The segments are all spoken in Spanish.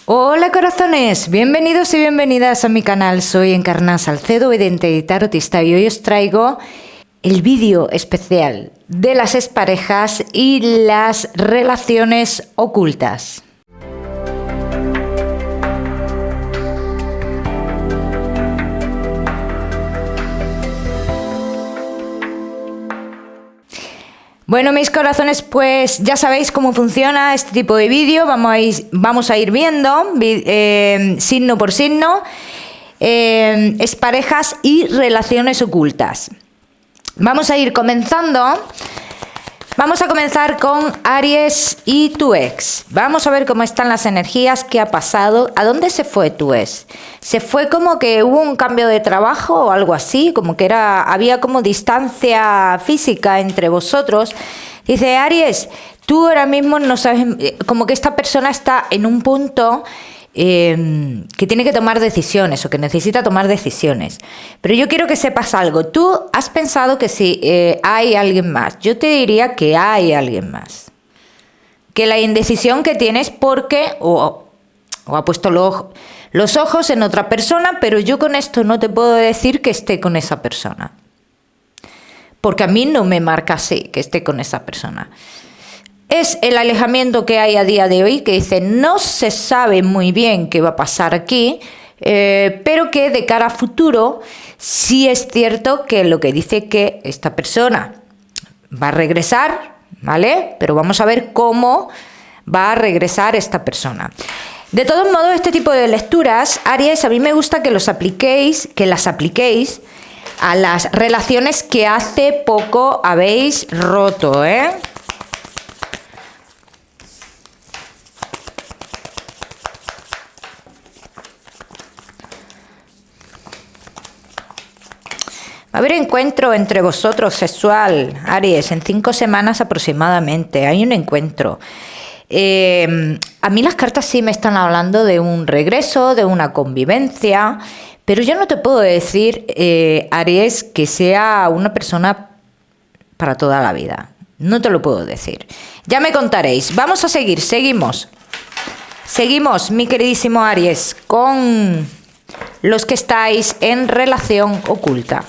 Hola corazones, bienvenidos y bienvenidas a mi canal. Soy Encarna Salcedo, vidente y tarotista, y hoy os traigo el vídeo especial de las exparejas y las relaciones ocultas. Bueno, mis corazones, pues ya sabéis cómo funciona este tipo de vídeo. Vamos a ir viendo signo por signo, exparejas y relaciones ocultas. Vamos a ir comenzando. Vamos a comenzar con Aries y tu ex. Vamos a ver cómo están las energías, qué ha pasado, a dónde se fue tu ex. Se fue como que hubo un cambio de trabajo o algo así, como que había como distancia física entre vosotros. Dice Aries, tú ahora mismo no sabes, como que esta persona está en un punto que tiene que tomar decisiones o que necesita tomar decisiones. Pero yo quiero que sepas algo. Tú has pensado que si hay alguien más. Yo te diría que hay alguien más. Que la indecisión que tienes porque o ha puesto los ojos en otra persona, pero yo con esto no te puedo decir que esté con esa persona. Porque a mí no me marca así, que esté con esa persona. Es el alejamiento que hay a día de hoy, que dice no se sabe muy bien qué va a pasar aquí, pero que de cara a futuro sí es cierto que lo que dice que esta persona va a regresar, ¿vale? Pero vamos a ver cómo va a regresar esta persona. De todos modos, este tipo de lecturas, Aries, a mí me gusta que las apliquéis a las relaciones que hace poco habéis roto, ¿eh? Va a haber encuentro entre vosotros sexual, Aries, en 5 semanas aproximadamente. Hay un encuentro. A mí las cartas sí me están hablando de un regreso, de una convivencia, pero yo no te puedo decir, Aries, que sea una persona para toda la vida. No te lo puedo decir. Ya me contaréis. Vamos a seguir, seguimos. Seguimos, mi queridísimo Aries, con los que estáis en relación oculta.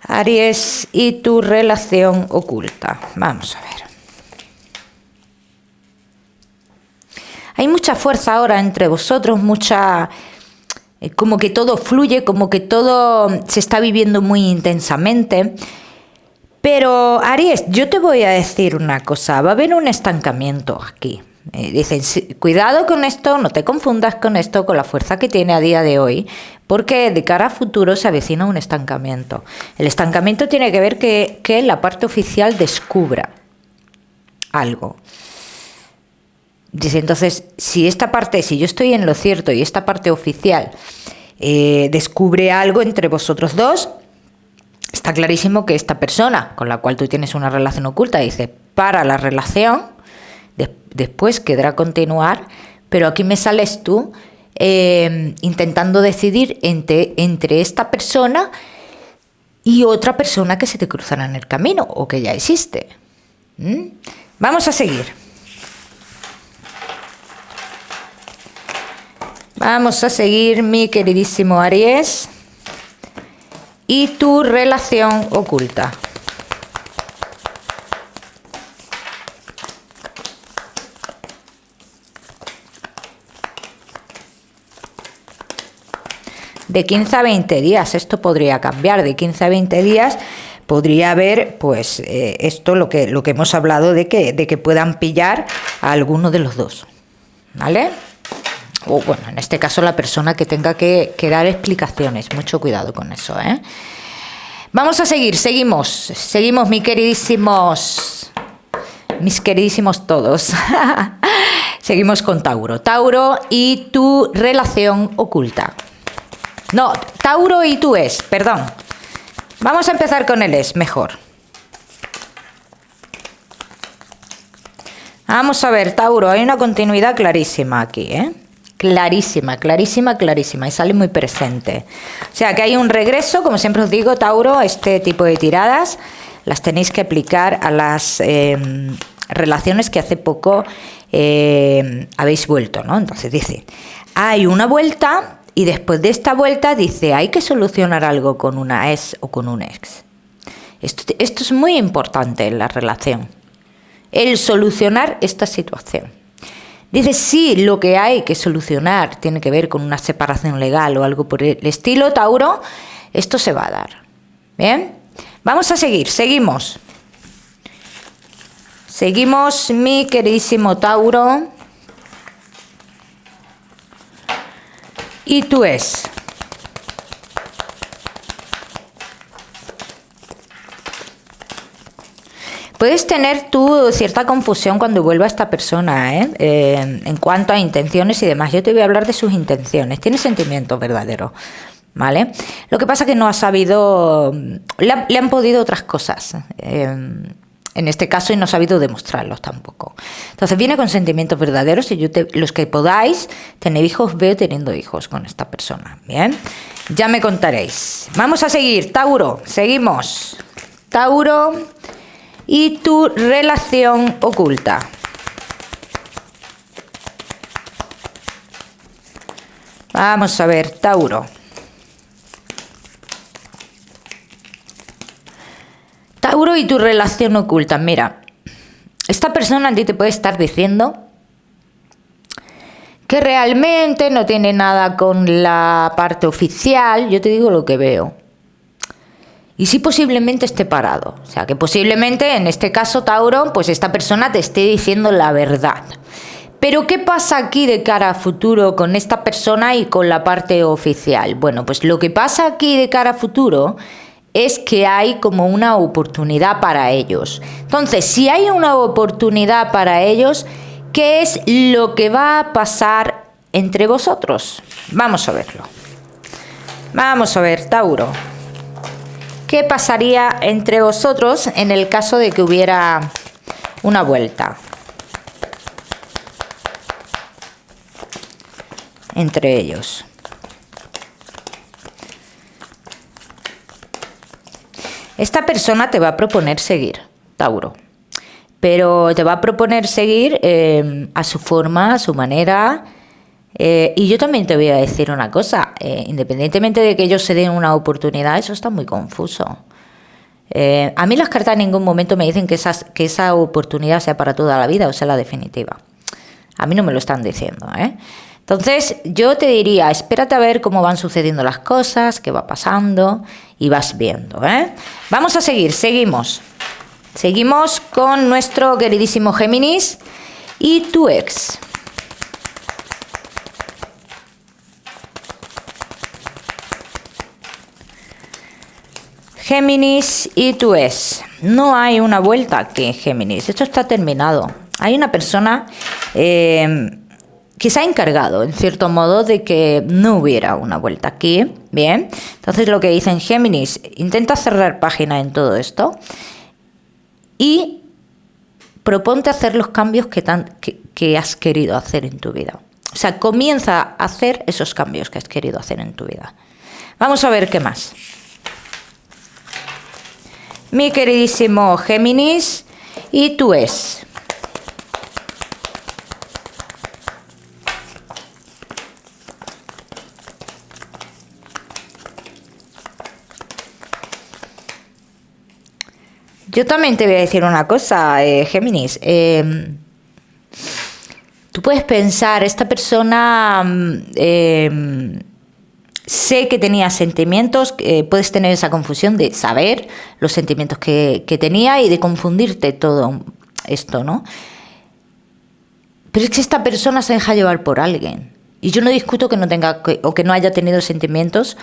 Aries y tu relación oculta. Vamos a ver. Hay mucha fuerza ahora entre vosotros, como que todo fluye, como que todo se está viviendo muy intensamente. Pero Aries, yo te voy a decir una cosa, va a haber un estancamiento aquí. Dicen, cuidado con esto, no te confundas con esto, con la fuerza que tiene a día de hoy, porque de cara a futuro se avecina un estancamiento. El estancamiento tiene que ver que la parte oficial descubra algo. Dice, entonces, si yo estoy en lo cierto y esta parte oficial descubre algo entre vosotros dos, está clarísimo que esta persona con la cual tú tienes una relación oculta, dice, para la relación, después quedará continuar, pero aquí me sales tú intentando decidir entre esta persona y otra persona que se te cruzará en el camino o que ya existe. Vamos a seguir. Vamos a seguir, mi queridísimo Aries, y tu relación oculta. De 15 a 20 días, esto podría cambiar, de 15 a 20 días podría haber, pues, esto lo que hemos hablado de que puedan pillar a alguno de los dos, ¿vale? O bueno, en este caso la persona que tenga que dar explicaciones, mucho cuidado con eso, ¿eh? Vamos a seguir, seguimos, mis queridísimos todos. Seguimos con Tauro y tu relación oculta. No, Tauro y tu ex, perdón. Vamos a empezar con el ex, mejor. Vamos a ver, Tauro, hay una continuidad clarísima aquí, ¿eh? Clarísima, clarísima, clarísima, y sale muy presente. O sea, que hay un regreso, como siempre os digo, Tauro, este tipo de tiradas. las tenéis que aplicar a las relaciones que hace poco habéis vuelto, ¿no? Entonces dice, hay una vuelta y después de esta vuelta dice, hay que solucionar algo con una ex o con un ex. Esto es muy importante en la relación, el solucionar esta situación. Dice, sí, lo que hay que solucionar tiene que ver con una separación legal o algo por el estilo, Tauro, esto se va a dar. ¿Bien? Vamos a seguir, seguimos. Seguimos, mi queridísimo Tauro. Y tú es. Puedes tener tú cierta confusión cuando vuelva esta persona, en cuanto a intenciones y demás. Yo te voy a hablar de sus intenciones. Tiene sentimientos verdaderos, ¿vale? Lo que pasa es que no ha sabido... Le han podido otras cosas, en este caso, y no ha sabido demostrarlos tampoco. Entonces viene con sentimientos verdaderos y los que podáis tener hijos, veo teniendo hijos con esta persona, ¿bien? Ya me contaréis. Vamos a seguir, Tauro. Seguimos. Tauro... y tu relación oculta. Vamos a ver, Tauro. Tauro y tu relación oculta. Mira, esta persona a ti te puede estar diciendo que realmente no tiene nada con la parte oficial. Yo te digo lo que veo. Y sí, posiblemente esté parado. O sea, que posiblemente, en este caso, Tauro, pues esta persona te esté diciendo la verdad. Pero, ¿qué pasa aquí de cara a futuro con esta persona y con la parte oficial? Bueno, pues lo que pasa aquí de cara a futuro es que hay como una oportunidad para ellos. Entonces, si hay una oportunidad para ellos, ¿qué es lo que va a pasar entre vosotros? Vamos a verlo. Vamos a ver, Tauro. ¿Qué pasaría entre vosotros en el caso de que hubiera una vuelta entre ellos? Esta persona te va a proponer seguir, Tauro, pero te va a proponer seguir a su forma, a su manera. Y yo también te voy a decir una cosa, independientemente de que ellos se den una oportunidad, eso está muy confuso. A mí las cartas en ningún momento me dicen que esa oportunidad sea para toda la vida o sea la definitiva. A mí no me lo están diciendo, ¿eh? Entonces yo te diría, espérate a ver cómo van sucediendo las cosas, qué va pasando y vas viendo, ¿eh? Vamos a seguir, seguimos. Seguimos con nuestro queridísimo Géminis y tu ex. Géminis y tu ex. No hay una vuelta aquí, Géminis. Esto está terminado. Hay una persona que se ha encargado, en cierto modo, de que no hubiera una vuelta aquí. Bien. Entonces lo que dicen Géminis, intenta cerrar página en todo esto y proponte hacer los cambios que has querido hacer en tu vida. O sea, comienza a hacer esos cambios que has querido hacer en tu vida. Vamos a ver qué más. Mi queridísimo Géminis y tu ex. Yo también te voy a decir una cosa, Géminis. Tú puedes pensar, esta persona... sé que tenía sentimientos, puedes tener esa confusión de saber los sentimientos que tenía y de confundirte todo esto, ¿no? Pero es que esta persona se deja llevar por alguien. Y yo no discuto que no tenga o que no haya tenido sentimientos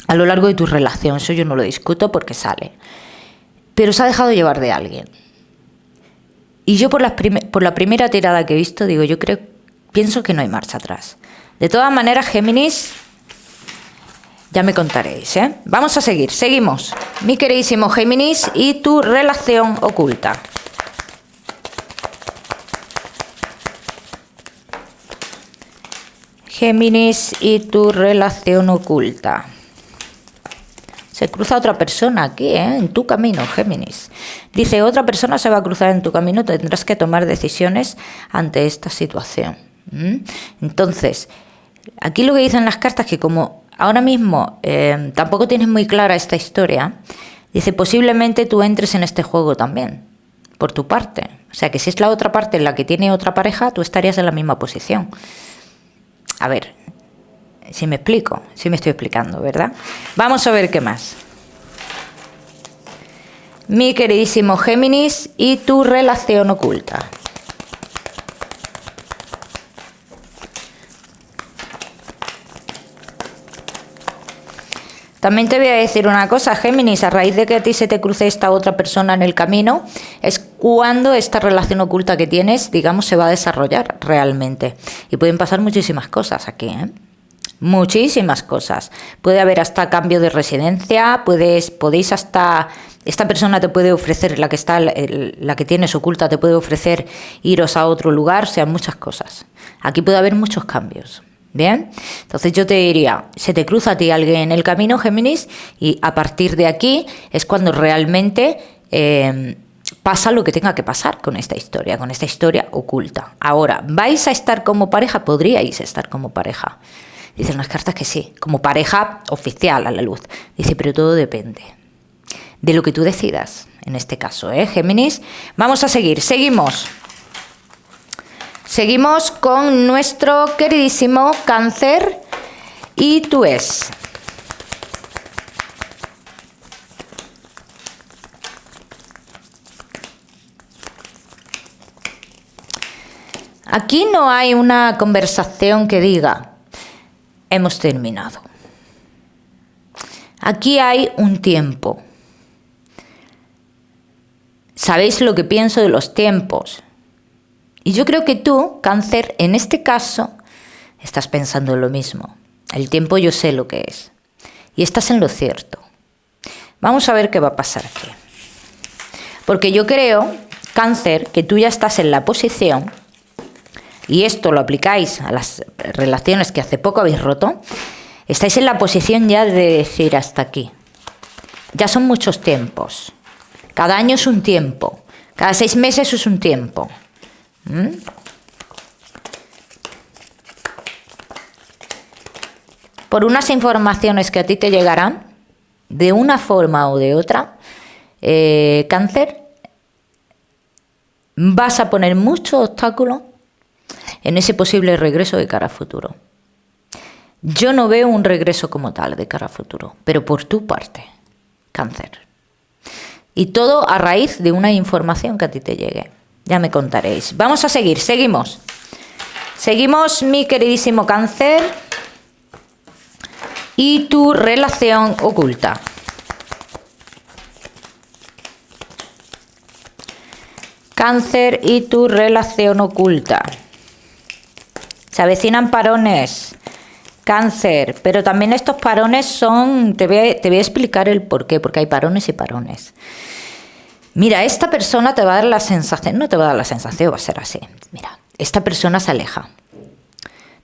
a lo largo de tu relación. Eso yo no lo discuto porque sale. Pero se ha dejado llevar de alguien. Y yo por la primera tirada que he visto, digo, pienso que no hay marcha atrás. De todas maneras, Géminis, ya me contaréis, ¿eh? Vamos a seguir, seguimos. Mi queridísimo Géminis y tu relación oculta. Géminis y tu relación oculta. Se cruza otra persona aquí, en tu camino, Géminis. Dice, otra persona se va a cruzar en tu camino, tendrás que tomar decisiones ante esta situación. Entonces, aquí lo que dicen las cartas, que como ahora mismo tampoco tienes muy clara esta historia, dice, posiblemente tú entres en este juego también, por tu parte. O sea, que si es la otra parte la que tiene otra pareja, tú estarías en la misma posición. A ver, si me explico, si me estoy explicando, ¿verdad? Vamos a ver qué más. Mi queridísimo Géminis y tu relación oculta. También te voy a decir una cosa, Géminis, a raíz de que a ti se te cruce esta otra persona en el camino, es cuando esta relación oculta que tienes, digamos, se va a desarrollar realmente. Y pueden pasar muchísimas cosas aquí, ¿eh? Muchísimas cosas. Puede haber hasta cambio de residencia, podéis hasta... Esta persona te puede ofrecer, la que tienes oculta, te puede ofrecer iros a otro lugar, o sea, muchas cosas. Aquí puede haber muchos cambios. Bien, entonces yo te diría, se te cruza a ti alguien en el camino, Géminis, y a partir de aquí es cuando realmente pasa lo que tenga que pasar con esta historia oculta. Ahora, ¿vais a estar como pareja? Podríais estar como pareja. Dicen las cartas que sí, como pareja oficial a la luz. Dice, pero todo depende de lo que tú decidas, en este caso, Géminis. Vamos a seguir, seguimos con nuestro queridísimo Cáncer y tu ex. Aquí no hay una conversación que diga, hemos terminado. Aquí hay un tiempo. ¿Sabéis lo que pienso de los tiempos? Y yo creo que tú, Cáncer, en este caso, estás pensando lo mismo. El tiempo yo sé lo que es. Y estás en lo cierto. Vamos a ver qué va a pasar aquí. Porque yo creo, Cáncer, que tú ya estás en la posición, y esto lo aplicáis a las relaciones que hace poco habéis roto, estáis en la posición ya de decir hasta aquí. Ya son muchos tiempos. Cada año es un tiempo. Cada 6 meses es un tiempo. Por unas informaciones que a ti te llegarán, de una forma o de otra, Cáncer, vas a poner mucho obstáculo en ese posible regreso de cara a futuro. Yo no veo un regreso como tal de cara a futuro, pero por tu parte, Cáncer. Y todo a raíz de una información que a ti te llegue. Ya me contaréis. Vamos a seguir, seguimos. Seguimos, mi queridísimo Cáncer. Y tu relación oculta. Cáncer y tu relación oculta. Se avecinan parones. Cáncer, pero también estos parones son... Te voy a explicar el por qué, porque hay parones y parones. Mira, esta persona te va a dar la sensación, no te va a dar la sensación, va a ser así. Mira, esta persona se aleja.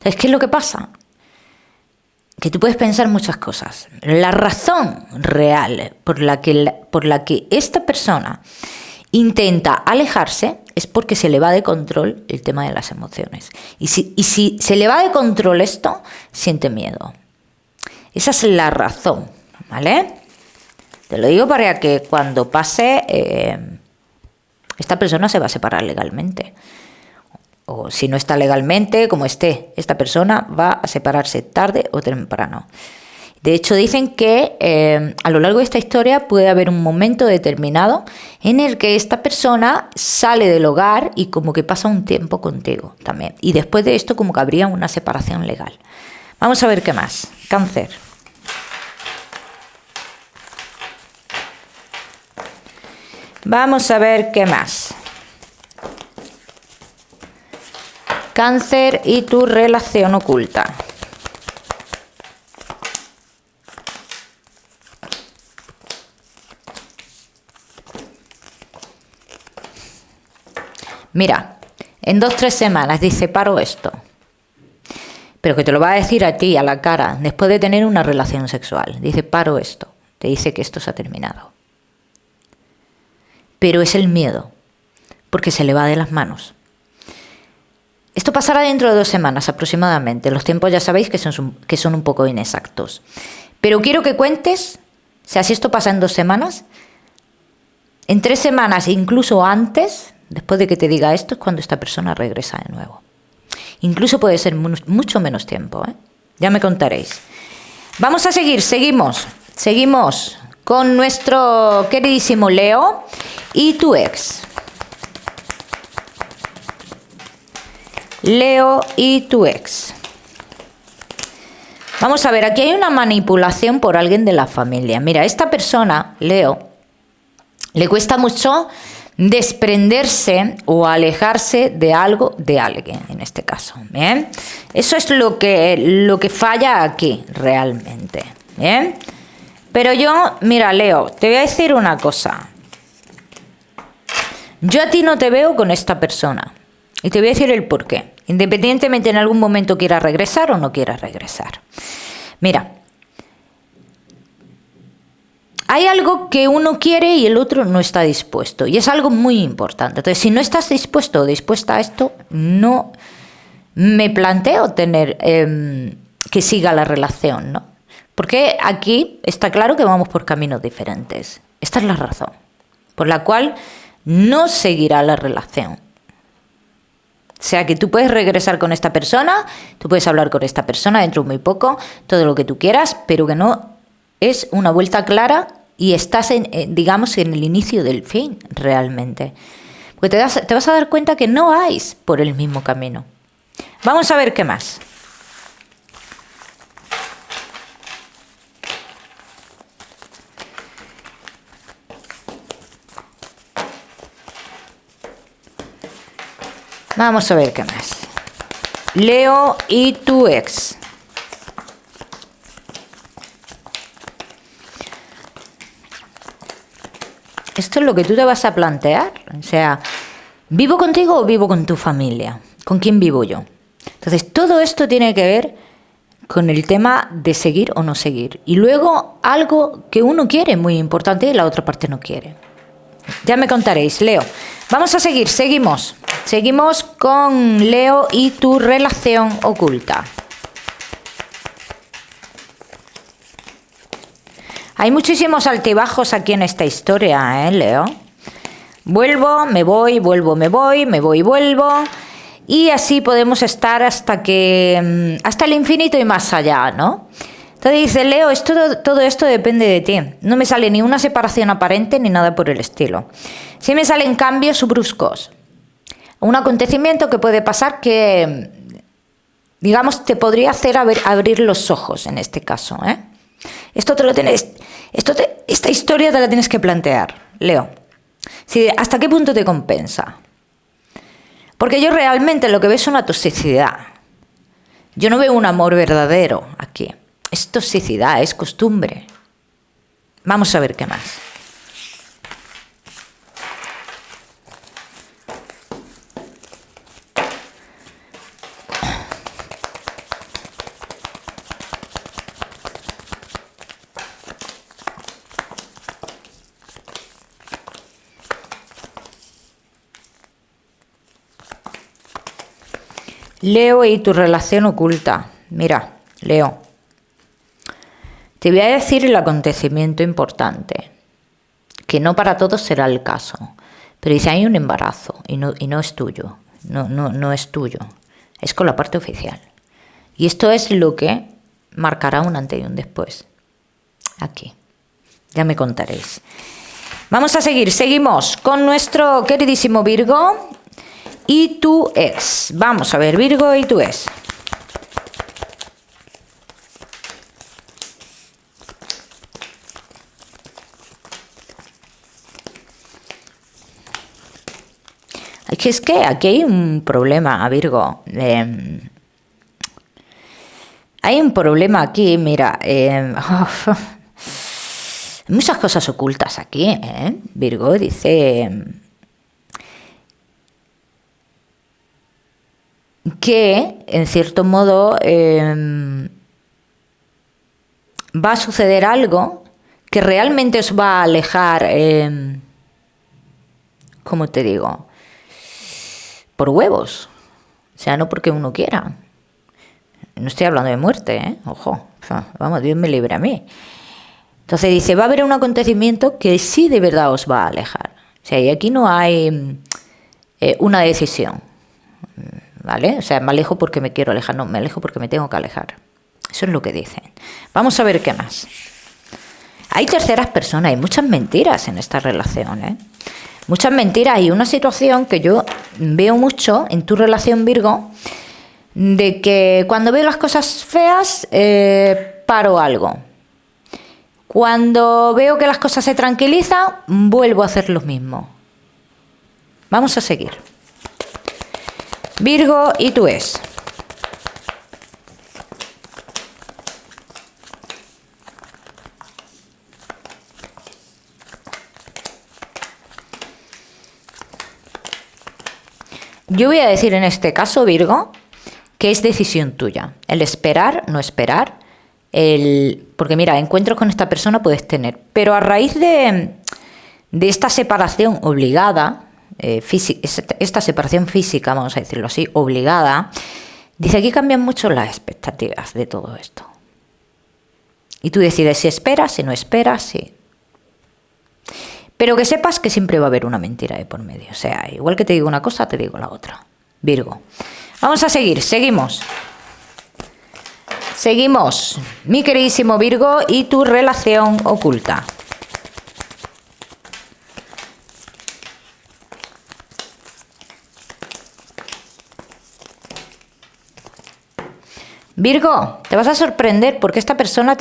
¿Sabes qué es lo que pasa? Que tú puedes pensar muchas cosas. La razón real por la que esta persona intenta alejarse es porque se le va de control el tema de las emociones. Y si se le va de control esto, siente miedo. Esa es la razón, ¿vale? Te lo digo para que cuando pase, esta persona se va a separar legalmente. O si no está legalmente, como esté, esta persona va a separarse tarde o temprano. De hecho, dicen que a lo largo de esta historia puede haber un momento determinado en el que esta persona sale del hogar y como que pasa un tiempo contigo también. Y después de esto como que habría una separación legal. Vamos a ver qué más. Cáncer. Vamos a ver qué más. Cáncer y tu relación oculta. Mira, en 2-3 semanas dice, paro esto. Pero que te lo va a decir a ti, a la cara, después de tener una relación sexual. Dice, paro esto. te dice que esto se ha terminado. Pero es el miedo, porque se le va de las manos. Esto pasará dentro de 2 semanas aproximadamente. Los tiempos ya sabéis que son un poco inexactos. Pero quiero que cuentes, o sea, si esto pasa en 2 semanas, en 3 semanas, incluso antes, después de que te diga esto, es cuando esta persona regresa de nuevo. Incluso puede ser mucho menos tiempo, ¿eh? Ya me contaréis. Vamos a seguimos con nuestro queridísimo Leo y tu ex. Leo y tu ex. Vamos a ver, aquí hay una manipulación por alguien de la familia. Mira, esta persona, Leo, le cuesta mucho desprenderse o alejarse de algo, de alguien, en este caso. ¿Bien? Eso es lo que falla aquí, realmente. ¿Bien? Pero yo, mira, Leo, te voy a decir una cosa. Yo a ti no te veo con esta persona. Y te voy a decir el porqué. Independientemente en algún momento quieras regresar o no quieras regresar. Mira. Hay algo que uno quiere y el otro no está dispuesto. Y es algo muy importante. Entonces, si no estás dispuesto o dispuesta a esto, no me planteo tener que siga la relación, ¿no? Porque aquí está claro que vamos por caminos diferentes. Esta es la razón por la cual no seguirá la relación. O sea, que tú puedes regresar con esta persona, tú puedes hablar con esta persona dentro de muy poco, todo lo que tú quieras, pero que no es una vuelta clara y estás, digamos, en el inicio del fin, realmente. Porque te vas a dar cuenta que no vais por el mismo camino. Vamos a ver qué más. Vamos a ver qué más. Leo y tu ex. Esto es lo que tú te vas a plantear. O sea, ¿vivo contigo o vivo con tu familia? ¿Con quién vivo yo? Entonces, todo esto tiene que ver con el tema de seguir o no seguir. Y luego, algo que uno quiere, muy importante, y la otra parte no quiere. Ya me contaréis, Leo. Vamos a seguimos. Seguimos con Leo y tu relación oculta. Hay muchísimos altibajos aquí en esta historia, Leo? Vuelvo, me voy, vuelvo, me voy, me voy y vuelvo. Y así podemos estar hasta el infinito y más allá, ¿no? Entonces dice, Leo, todo esto depende de ti. No me sale ni una separación aparente ni nada por el estilo. Sí me salen cambios bruscos. Un acontecimiento que puede pasar que, digamos, te podría hacer abrir los ojos en este caso, ¿eh? Esta historia te la tienes que plantear, Leo. Sí, ¿hasta qué punto te compensa? Porque yo realmente lo que veo es una toxicidad. Yo no veo un amor verdadero aquí. Es toxicidad, es costumbre. Vamos a ver qué más. Leo y tu relación oculta. Mira, Leo, te voy a decir el acontecimiento importante, que no para todos será el caso, pero dice, hay un embarazo y no es tuyo, no es tuyo, es con la parte oficial. Y esto es lo que marcará un antes y un después. Aquí, ya me contaréis. Vamos a seguimos con nuestro queridísimo Virgo y tu ex. Vamos a ver, Virgo y tu ex. Es que aquí hay un problema, Virgo. Hay un problema aquí, mira. Muchas cosas ocultas aquí, Virgo dice que, en cierto modo, va a suceder algo que realmente os va a alejar, ¿cómo te digo? Por huevos. O sea, no porque uno quiera. No estoy hablando de muerte, ¿eh? Ojo. Vamos, Dios me libre a mí. Entonces dice, va a haber un acontecimiento que sí de verdad os va a alejar. O sea, y aquí no hay una decisión, ¿vale? O sea, me alejo porque me quiero alejar. No, me alejo porque me tengo que alejar. Eso es lo que dicen. Vamos a ver qué más. Hay terceras personas, hay muchas mentiras en esta relación, ¿eh? Muchas mentiras y una situación que yo veo mucho en tu relación, Virgo, de que cuando veo las cosas feas, paro algo. Cuando veo que las cosas se tranquilizan, vuelvo a hacer lo mismo. Vamos a seguir. Virgo y tu ex. Yo voy a decir en este caso, Virgo, que es decisión tuya. El esperar, no esperar. Porque mira, encuentros con esta persona puedes tener. Pero a raíz de esta separación obligada, esta separación física, vamos a decirlo así, obligada, dice aquí cambian mucho las expectativas de todo esto. Y tú decides si esperas, si no esperas, si... Pero que sepas que siempre va a haber una mentira de por medio. O sea, igual que te digo una cosa, te digo la otra. Virgo. Vamos a seguir, seguimos. Seguimos, mi queridísimo Virgo, y tu relación oculta. Virgo, te vas a sorprender porque esta persona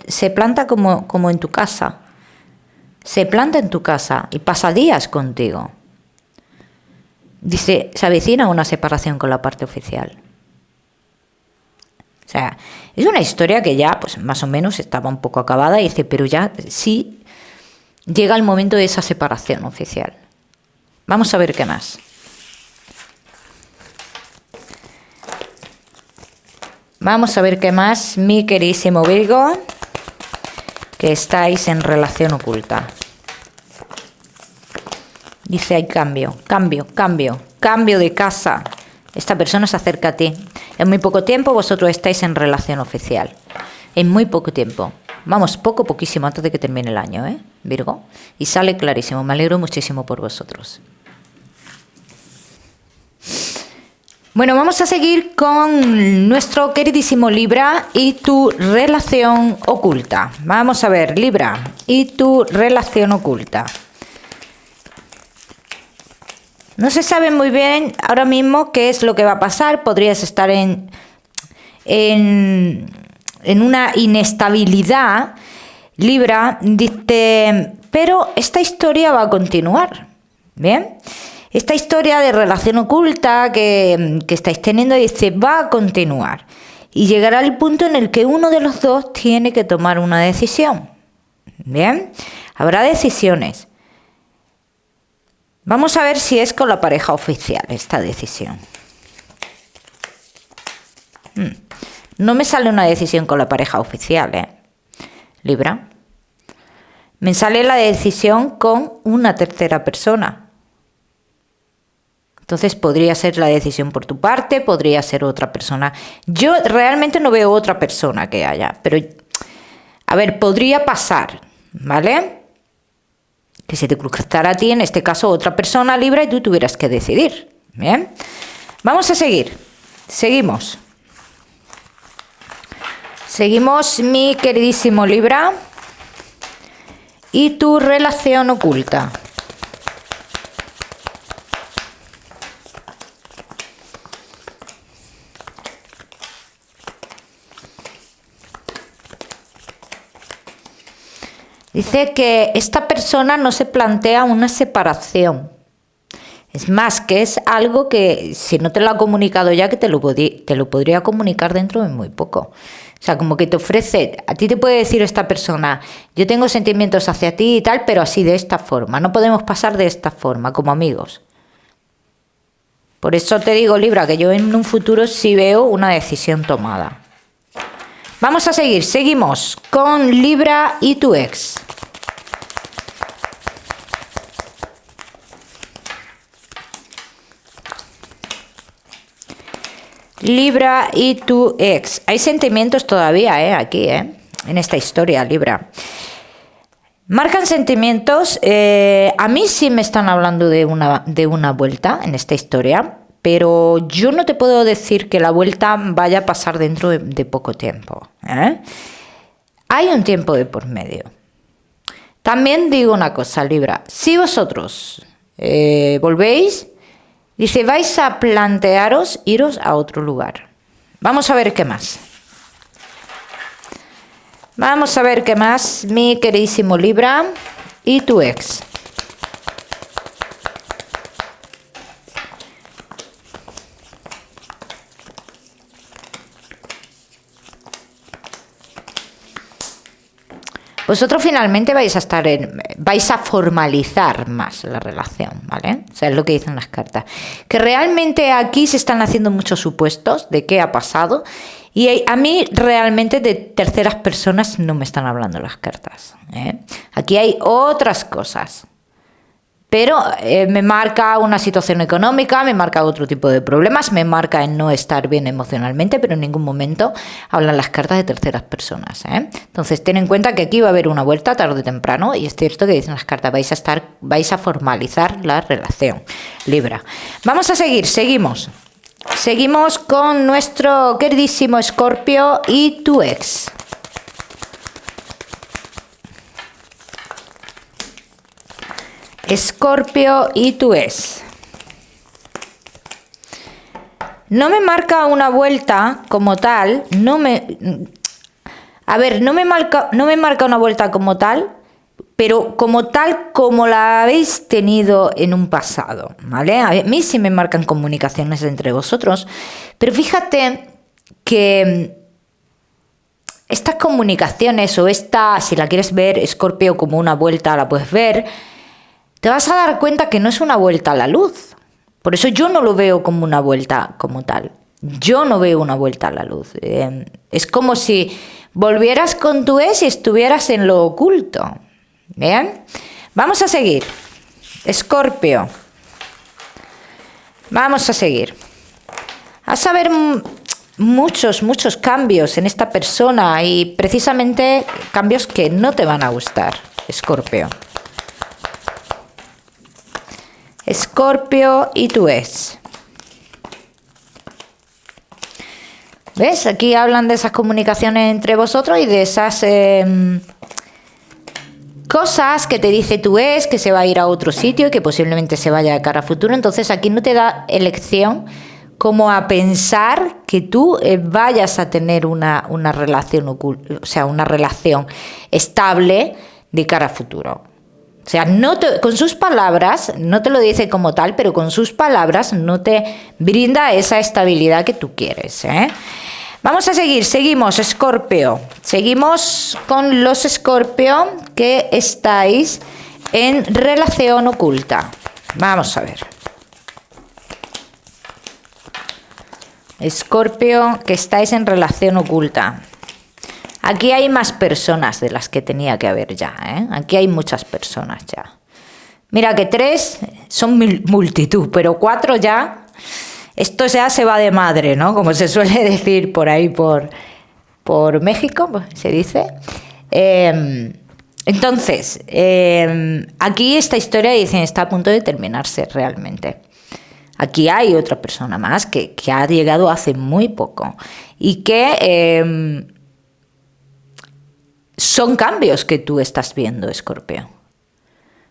se planta como en tu casa. Se planta en tu casa y pasa días contigo. Dice, se avecina una separación con la parte oficial. O sea, es una historia que ya, pues más o menos estaba un poco acabada y dice, pero ya sí llega el momento de esa separación oficial. Vamos a ver qué más. Vamos a ver qué más, mi queridísimo Virgo, que estáis en relación oculta. Dice, hay cambio de casa. Esta persona se acerca a ti. En muy poco tiempo vosotros estáis en relación oficial. En muy poco tiempo. Vamos, poquísimo antes de que termine el año, ¿eh, Virgo? Y sale clarísimo. Me alegro muchísimo por vosotros. Bueno, vamos a seguir con nuestro queridísimo Libra y tu relación oculta. Vamos a ver, Libra y tu relación oculta. No se sabe muy bien ahora mismo qué es lo que va a pasar. Podrías estar en una inestabilidad, Libra, dice, pero esta historia va a continuar, ¿bien? Esta historia de relación oculta que estáis teniendo, dice, va a continuar. Y llegará el punto en el que uno de los dos tiene que tomar una decisión, ¿bien? Habrá decisiones. Vamos a ver si es con la pareja oficial esta decisión. No me sale una decisión con la pareja oficial, Libra. Me sale la decisión con una tercera persona. Entonces podría ser la decisión por tu parte, podría ser otra persona. Yo realmente no veo otra persona que haya, pero a ver, podría pasar, ¿vale? Que se te cruzara a ti, en este caso otra persona, Libra, y tú tuvieras que decidir. Bien, vamos a seguir. Seguimos. Seguimos, mi queridísimo Libra, y tu relación oculta. Dice que esta persona no se plantea una separación. Es más, que es algo que si no te lo ha comunicado ya, que te lo podría comunicar dentro de muy poco. O sea, como que te ofrece, a ti te puede decir esta persona, yo tengo sentimientos hacia ti y tal, pero así, de esta forma. No podemos pasar de esta forma, como amigos. Por eso te digo, Libra, que yo en un futuro sí veo una decisión tomada. Vamos a seguir, seguimos con Libra y tu ex. Libra y tu ex. Hay sentimientos todavía, aquí, en esta historia, Libra. Marcan sentimientos. A mí sí me están hablando de una vuelta en esta historia, pero yo no te puedo decir que la vuelta vaya a pasar dentro de poco tiempo. Hay un tiempo de por medio. También digo una cosa, Libra. Si vosotros volvéis, dice, vais a plantearos iros a otro lugar. Vamos a ver qué más. Vamos a ver qué más, mi queridísimo Libra y tu ex. Vosotros finalmente vais a formalizar más la relación, ¿vale? O sea, es lo que dicen las cartas. Que realmente aquí se están haciendo muchos supuestos de qué ha pasado y a mí realmente de terceras personas no me están hablando las cartas, ¿eh? Aquí hay otras cosas. Pero me marca una situación económica, me marca otro tipo de problemas, me marca en no estar bien emocionalmente, pero en ningún momento hablan las cartas de terceras personas, ¿eh? Entonces ten en cuenta que aquí va a haber una vuelta tarde o temprano y es cierto que dicen las cartas, vais a formalizar la relación, Libra. Vamos a seguimos. Seguimos con nuestro queridísimo Escorpio y tu ex. Escorpio y tu ex. No me marca una vuelta como tal, no me marca una vuelta como tal, pero como tal como la habéis tenido en un pasado, ¿vale? A mí sí me marcan comunicaciones entre vosotros, pero fíjate que estas comunicaciones o si la quieres ver, Escorpio, como una vuelta, la puedes ver, te vas a dar cuenta que no es una vuelta a la luz. Por eso yo no lo veo como una vuelta como tal. Yo no veo una vuelta a la luz. Es como si volvieras con tu ex y estuvieras en lo oculto. ¿Bien? Vamos a seguir. Escorpio. Vamos a seguir. Vas a ver muchos cambios en esta persona y precisamente cambios que no te van a gustar, Escorpio. Escorpio y tu ex. ¿Ves? Aquí hablan de esas comunicaciones entre vosotros y de esas cosas que te dice tu ex, que se va a ir a otro sitio y que posiblemente se vaya de cara a futuro. Entonces aquí no te da elección como a pensar que tú vayas a tener una relación oculta, o sea, una relación estable de cara a futuro. O sea, con sus palabras, no te lo dice como tal, pero con sus palabras no te brinda esa estabilidad que tú quieres, ¿eh? Vamos a seguimos, Escorpio. Seguimos con los Escorpio que estáis en relación oculta. Vamos a ver. Escorpio que estáis en relación oculta. Aquí hay más personas de las que tenía que haber ya, ¿eh? Aquí hay muchas personas ya. Mira que 3 son multitud, pero 4 ya, esto ya se va de madre, ¿no? Como se suele decir por ahí, por México, pues, se dice. Entonces, aquí esta historia, dicen, está a punto de terminarse realmente. Aquí hay otra persona más que ha llegado hace muy poco y que... son cambios que tú estás viendo, Escorpio.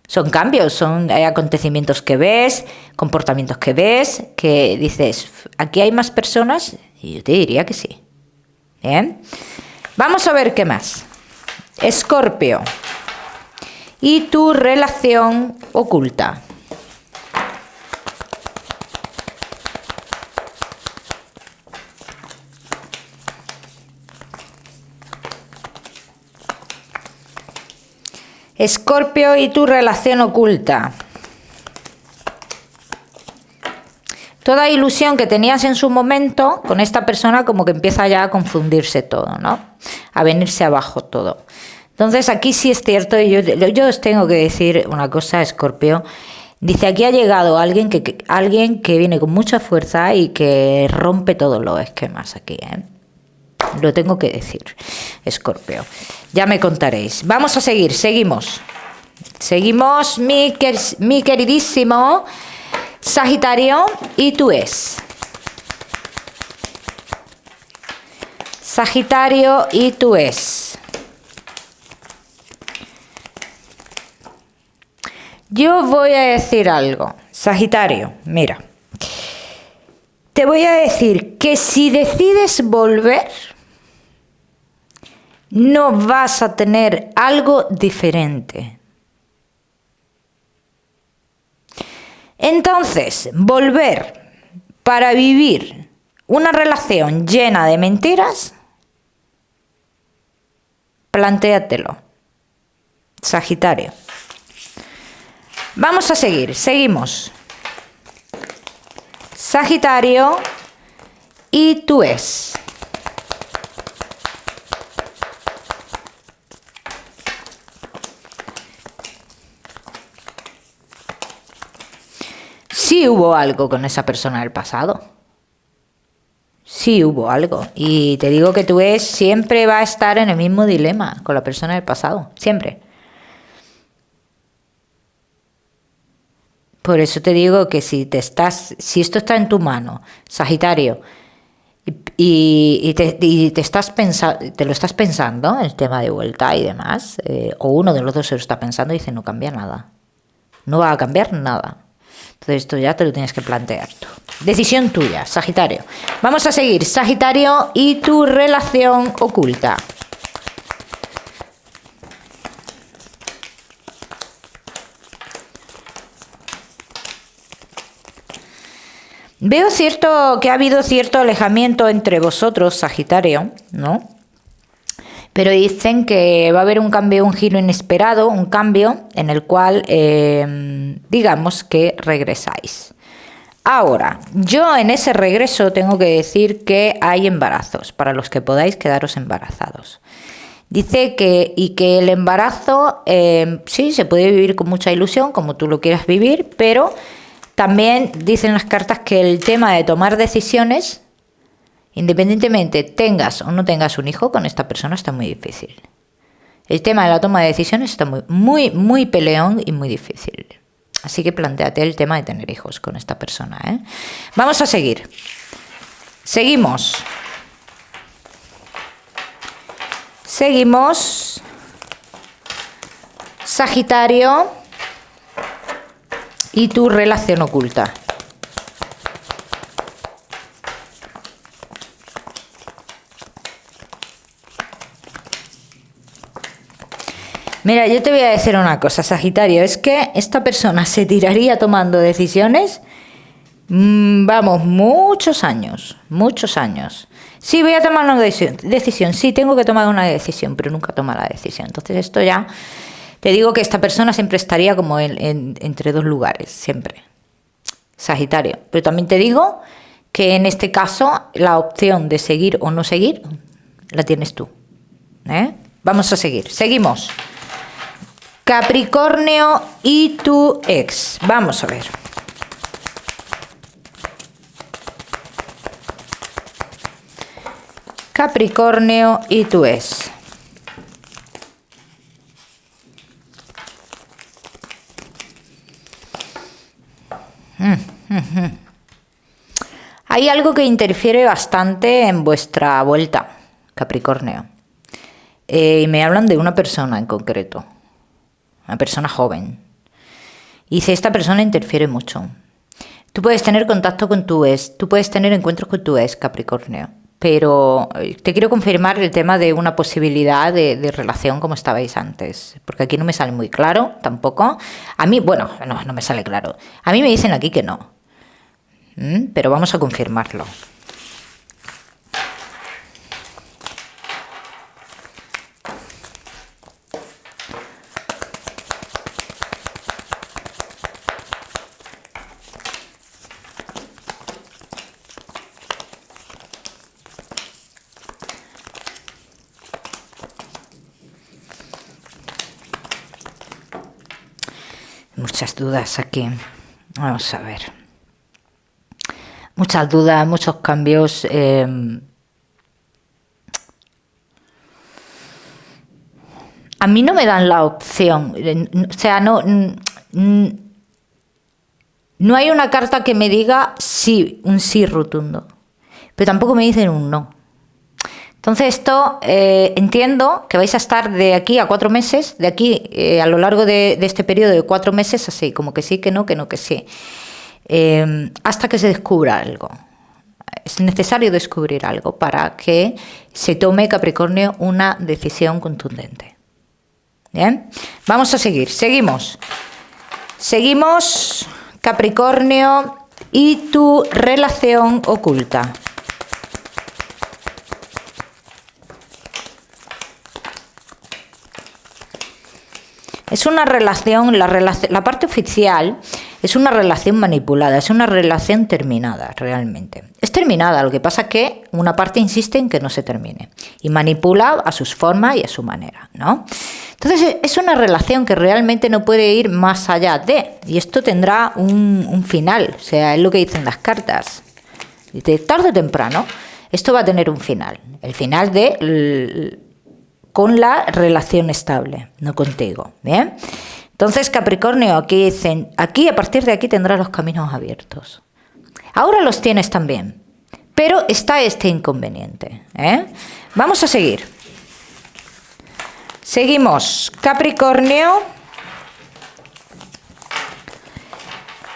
Son cambios, son acontecimientos que ves, comportamientos que ves, que dices, ¿aquí hay más personas? Y yo te diría que sí. Bien. Vamos a ver qué más. Escorpio. Y tu relación oculta. Escorpio y tu relación oculta. Toda ilusión que tenías en su momento con esta persona como que empieza ya a confundirse todo, ¿no? A venirse abajo todo. Entonces aquí sí es cierto, y yo os tengo que decir una cosa, Escorpio. Dice, aquí ha llegado alguien que viene con mucha fuerza y que rompe todos los esquemas aquí, ¿eh? Lo tengo que decir, Escorpio. Ya me contaréis. Vamos a seguir, seguimos. Seguimos, mi queridísimo Sagitario, y tú es. Sagitario, y tú es. Yo voy a decir algo. Sagitario, mira. Te voy a decir que si decides volver, no vas a tener algo diferente. Entonces, volver para vivir una relación llena de mentiras, plantéatelo, Sagitario. Vamos a seguir, seguimos. Sagitario, y tú es. Sí hubo algo con esa persona del pasado. Sí hubo algo. Y te digo que tú es siempre va a estar en el mismo dilema con la persona del pasado. Siempre. Por eso te digo que si esto está en tu mano, Sagitario, y te lo estás pensando, el tema de vuelta y demás, o uno de los dos se lo está pensando y dice, no cambia nada. No va a cambiar nada. Entonces esto ya te lo tienes que plantear tú. Decisión tuya, Sagitario. Vamos a seguir, Sagitario, y tu relación oculta. Veo que ha habido cierto alejamiento entre vosotros, Sagitario, ¿no? Pero dicen que va a haber un cambio, un giro inesperado, un cambio en el cual, digamos que regresáis. Ahora, yo en ese regreso tengo que decir que hay embarazos, para los que podáis quedaros embarazados. Dice que el embarazo, sí, se puede vivir con mucha ilusión, como tú lo quieras vivir, pero también dicen las cartas que el tema de tomar decisiones, independientemente tengas o no tengas un hijo con esta persona, está muy difícil. El tema de la toma de decisiones está muy peleón y muy difícil. Así que plantéate el tema de tener hijos con esta persona, ¿eh? Vamos a seguir. Seguimos. Seguimos. Sagitario, y tu relación oculta. Mira, yo te voy a decir una cosa, Sagitario, es que esta persona se tiraría tomando decisiones, vamos, muchos años. Sí, voy a tomar una decisión, sí, tengo que tomar una decisión, pero nunca toma la decisión. Entonces esto ya, te digo que esta persona siempre estaría como entre dos lugares, siempre. Sagitario, pero también te digo que en este caso la opción de seguir o no seguir la tienes tú, ¿eh? Vamos a seguir, seguimos. Capricornio y tu ex. Vamos a ver. Capricornio y tu ex. Hay algo que interfiere bastante en vuestra vuelta, Capricornio. Y me hablan de una persona en concreto. Una persona joven. Y dice, esta persona interfiere mucho. Tú puedes tener contacto con tu ex, tú puedes tener encuentros con tu ex, Capricornio, pero te quiero confirmar el tema de una posibilidad de relación como estabais antes, porque aquí no me sale muy claro tampoco. A mí, bueno, no me sale claro. A mí me dicen aquí que no, pero vamos a confirmarlo. Muchas dudas aquí. Vamos a ver. Muchas dudas, muchos cambios. A mí no me dan la opción. O sea, no hay una carta que me diga sí, un sí rotundo. Pero tampoco me dicen un no. Entonces esto entiendo que vais a estar de aquí a 4 meses, de aquí a lo largo de este periodo de 4 meses, así, como que sí, que no, que sí. Hasta que se descubra algo. Es necesario descubrir algo para que se tome, Capricornio, una decisión contundente. Bien, vamos a seguir. Seguimos, Capricornio, y tu relación oculta. Es una relación, la parte oficial es una relación manipulada, es una relación terminada realmente. Es terminada, lo que pasa es que una parte insiste en que no se termine y manipula a sus formas y a su manera, ¿no? Entonces es una relación que realmente no puede ir más allá de, y esto tendrá un final, o sea, es lo que dicen las cartas. Dice, tarde o temprano, esto va a tener un final, el final de con la relación estable, no contigo, ¿bien? Entonces, Capricornio, aquí dicen, aquí a partir de aquí tendrás los caminos abiertos. Ahora los tienes también, pero está este inconveniente, ¿eh? Vamos a seguir. Seguimos, Capricornio,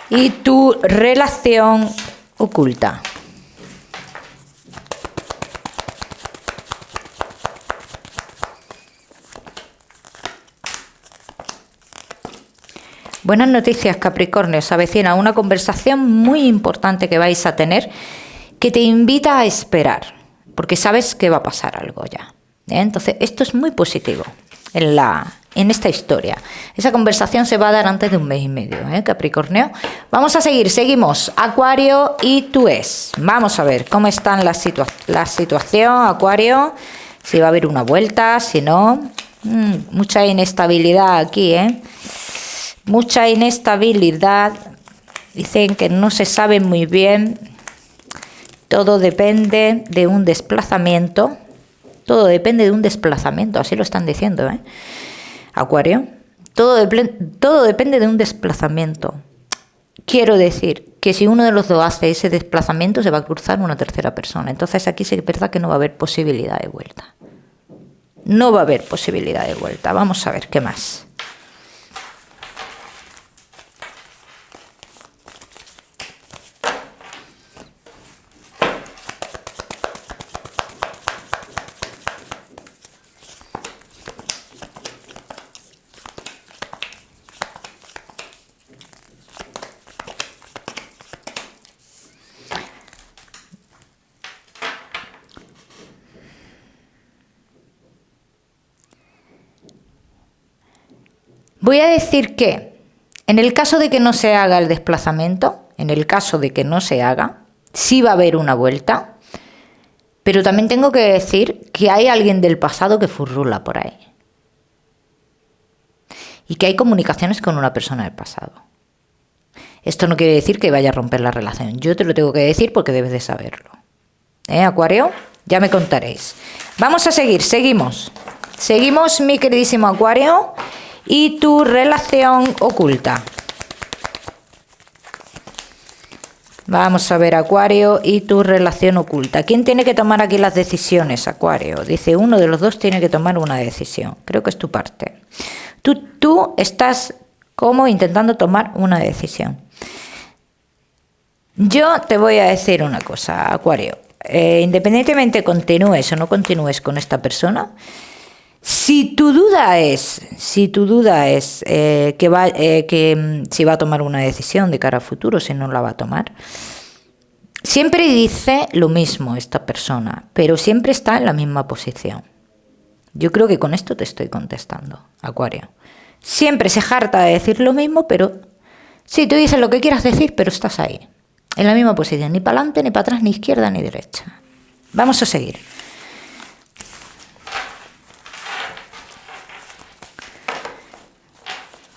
y tu relación oculta. Buenas noticias, Capricornio. Se avecina una conversación muy importante que vais a tener que te invita a esperar, porque sabes que va a pasar algo ya. Entonces, esto es muy positivo en esta historia. Esa conversación se va a dar antes de 1 mes y medio, Capricornio. Vamos a seguir, seguimos. Acuario y tu ex. Vamos a ver cómo está la situación, Acuario. Si va a haber una vuelta, si no. Mucha inestabilidad aquí, Mucha inestabilidad. Dicen que no se sabe muy bien. Todo depende de un desplazamiento. Todo depende de un desplazamiento, así lo están diciendo, Acuario. Todo depende de un desplazamiento. Quiero decir que si uno de los dos hace ese desplazamiento, se va a cruzar una tercera persona. Entonces aquí sí que es verdad que no va a haber posibilidad de vuelta. No va a haber posibilidad de vuelta. Vamos a ver qué más. Voy a decir que en el caso de que no se haga el desplazamiento, sí va a haber una vuelta, pero también tengo que decir que hay alguien del pasado que furrula por ahí. Y que hay comunicaciones con una persona del pasado. Esto no quiere decir que vaya a romper la relación. Yo te lo tengo que decir porque debes de saberlo. Acuario? Ya me contaréis. Vamos a seguir, seguimos. Seguimos, mi queridísimo Acuario. Y tu relación oculta. Vamos a ver, Acuario, y tu relación oculta. ¿Quién tiene que tomar aquí las decisiones, Acuario? Dice, uno de los dos tiene que tomar una decisión. Creo que es tu parte. Tú estás como intentando tomar una decisión. Yo te voy a decir una cosa, Acuario. Independientemente continúes o no continúes con esta persona, si tu duda es que si va a tomar una decisión de cara a futuro, si no la va a tomar, siempre dice lo mismo esta persona, pero siempre está en la misma posición. Yo creo que con esto te estoy contestando, Acuario. Siempre se harta de decir lo mismo, pero sí, tú dices lo que quieras decir, pero estás ahí, en la misma posición, ni para adelante, ni para atrás, ni izquierda, ni derecha. Vamos a seguir.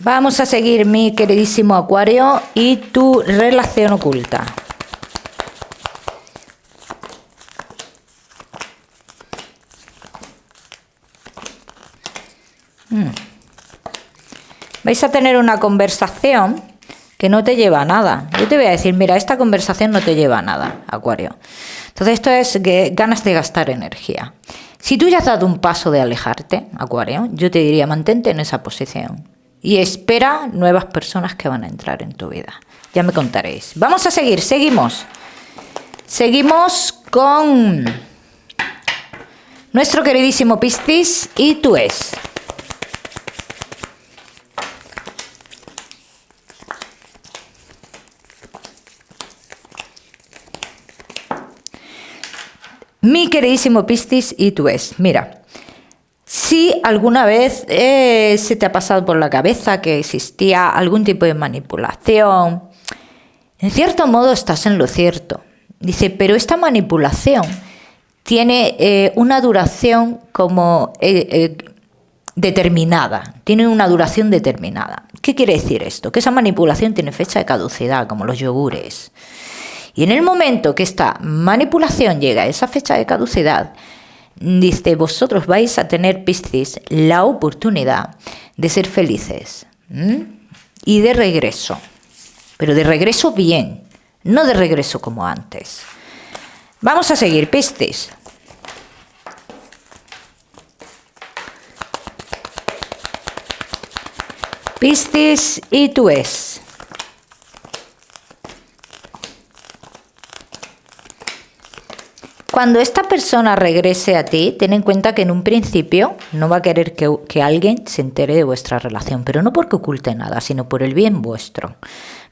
Vamos a seguir, mi queridísimo Acuario, y tu relación oculta. Vais a tener una conversación que no te lleva a nada. Yo te voy a decir, mira, esta conversación no te lleva a nada, Acuario. Entonces esto es ganas de gastar energía. Si tú ya has dado un paso de alejarte, Acuario, yo te diría, mantente en esa posición y espera nuevas personas que van a entrar en tu vida. Ya me contaréis. Vamos a seguir, seguimos. Seguimos con nuestro queridísimo Piscis y tú es. Mi queridísimo Piscis y tú es, mira, si alguna vez se te ha pasado por la cabeza que existía algún tipo de manipulación, en cierto modo estás en lo cierto. Dice, pero esta manipulación tiene una duración como determinada, tiene una duración determinada. ¿Qué quiere decir esto? Que esa manipulación tiene fecha de caducidad, como los yogures. Y en el momento que esta manipulación llega a esa fecha de caducidad, dice, vosotros vais a tener, Piscis, la oportunidad de ser felices. Y de regreso. Pero de regreso bien, no de regreso como antes. Vamos a seguir, Piscis. Piscis y tú es. Cuando esta persona regrese a ti, ten en cuenta que en un principio no va a querer que alguien se entere de vuestra relación, pero no porque oculte nada, sino por el bien vuestro.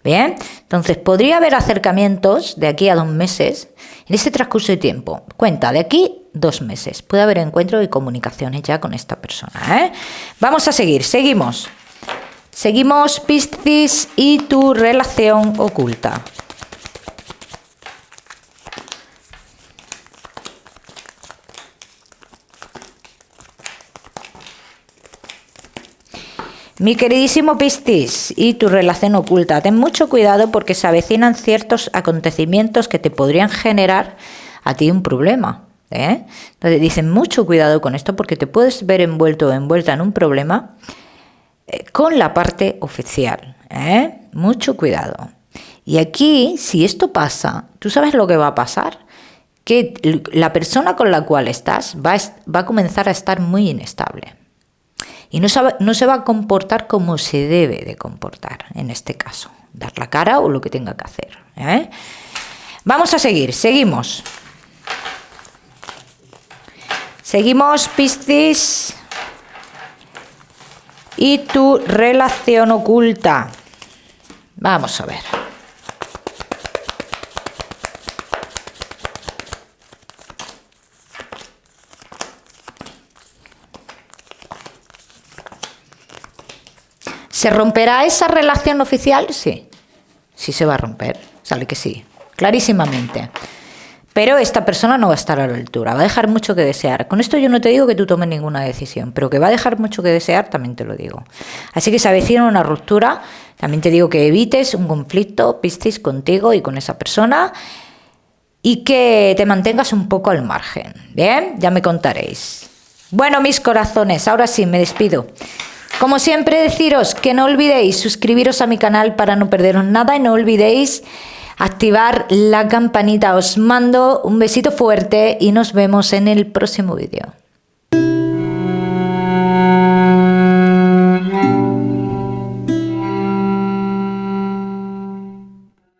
Bien, entonces podría haber acercamientos de aquí a 2 meses en este transcurso de tiempo. Cuenta, de aquí 2 meses. Puede haber encuentros y comunicaciones ya con esta persona, ¿eh? Vamos a seguir, seguimos. Seguimos, Piscis y tu relación oculta. Mi queridísimo Piscis y tu relación oculta, ten mucho cuidado porque se avecinan ciertos acontecimientos que te podrían generar a ti un problema. Entonces dicen mucho cuidado con esto porque te puedes ver envuelto o envuelta en un problema con la parte oficial. Mucho cuidado. Y aquí, si esto pasa, ¿tú sabes lo que va a pasar? Que la persona con la cual estás va a comenzar a estar muy inestable. Y no se va a comportar como se debe de comportar, en este caso. Dar la cara o lo que tenga que hacer. Vamos a seguir, seguimos. Seguimos, Piscis. Y tu relación oculta. Vamos a ver. ¿Se romperá esa relación oficial? Sí. Sí se va a romper. Sale que sí. Clarísimamente. Pero esta persona no va a estar a la altura. Va a dejar mucho que desear. Con esto yo no te digo que tú tomes ninguna decisión. Pero que va a dejar mucho que desear, también te lo digo. Así que se avecina una ruptura. También te digo que evites un conflicto, Piscis, contigo y con esa persona. Y que te mantengas un poco al margen. ¿Bien? Ya me contaréis. Bueno, mis corazones. Ahora sí, me despido. Como siempre, deciros que no olvidéis suscribiros a mi canal para no perderos nada y no olvidéis activar la campanita. Os mando un besito fuerte y nos vemos en el próximo vídeo.